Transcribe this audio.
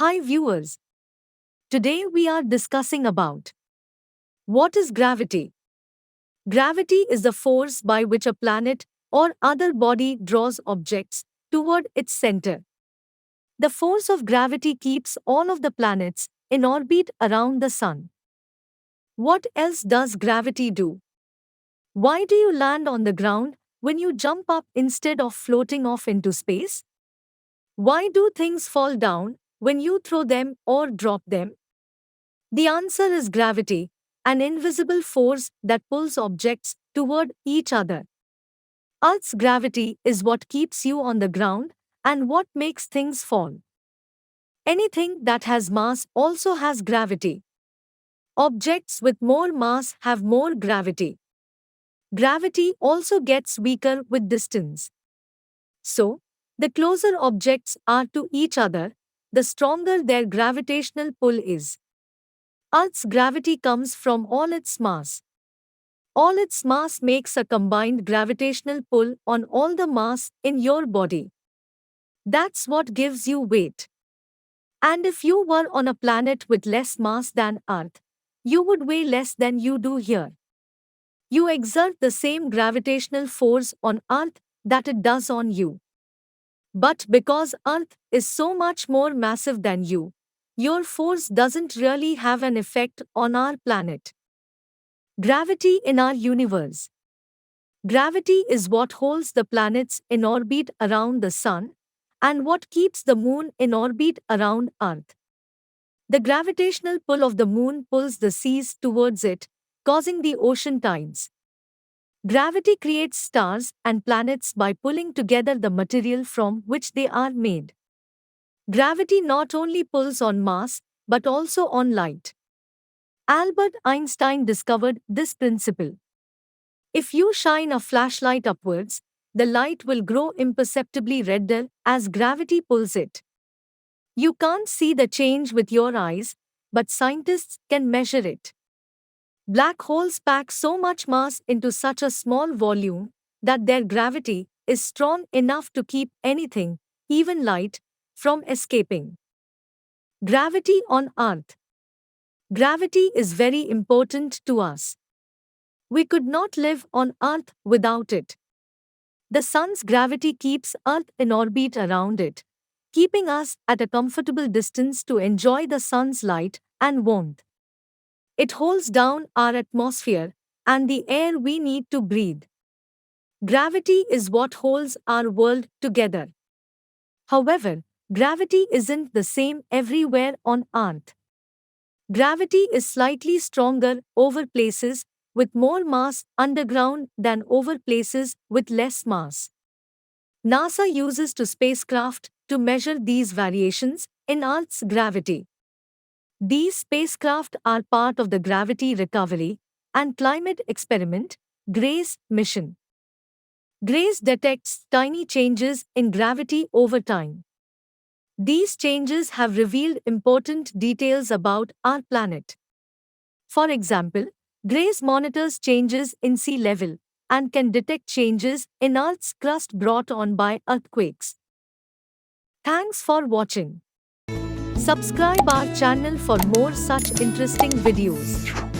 Hi viewers, today we are discussing about what is gravity. Gravity is the force by which a planet or other body draws objects toward its center. The force of gravity keeps all of the planets in orbit around the sun. What else does gravity do? Why do you land on the ground when you jump up instead of floating off into space? Why do things fall down when you throw them or drop them? The answer is gravity, an invisible force that pulls objects toward each other. Earth's gravity is what keeps you on the ground and what makes things fall. Anything that has mass also has gravity. Objects with more mass have more gravity. Gravity also gets weaker with distance. So, the closer objects are to each other, the stronger their gravitational pull is. Earth's gravity comes from all its mass. All its mass makes a combined gravitational pull on all the mass in your body. That's what gives you weight. And if you were on a planet with less mass than Earth, you would weigh less than you do here. You exert the same gravitational force on Earth that it does on you. But because Earth is so much more massive than you, your force doesn't really have an effect on our planet. Gravity in our universe. Gravity is what holds the planets in orbit around the Sun and what keeps the Moon in orbit around Earth. The gravitational pull of the Moon pulls the seas towards it, causing the ocean tides. Gravity creates stars and planets by pulling together the material from which they are made. Gravity not only pulls on mass, but also on light. Albert Einstein discovered this principle. If you shine a flashlight upwards, the light will grow imperceptibly redder as gravity pulls it. You can't see the change with your eyes, but scientists can measure it. Black holes pack so much mass into such a small volume that their gravity is strong enough to keep anything, even light, from escaping. Gravity on Earth. Gravity is very important to us. We could not live on Earth without it. The Sun's gravity keeps Earth in orbit around it, keeping us at a comfortable distance to enjoy the Sun's light and warmth. It holds down our atmosphere and the air we need to breathe. Gravity is what holds our world together. However, gravity isn't the same everywhere on Earth. Gravity is slightly stronger over places with more mass underground than over places with less mass. NASA uses two spacecraft to measure these variations in Earth's gravity. These spacecraft are part of the Gravity Recovery and Climate Experiment (GRACE) mission. GRACE detects tiny changes in gravity over time. These changes have revealed important details about our planet. For example, GRACE monitors changes in sea level and can detect changes in Earth's crust brought on by earthquakes. Thanks for watching. Subscribe our channel for more such interesting videos.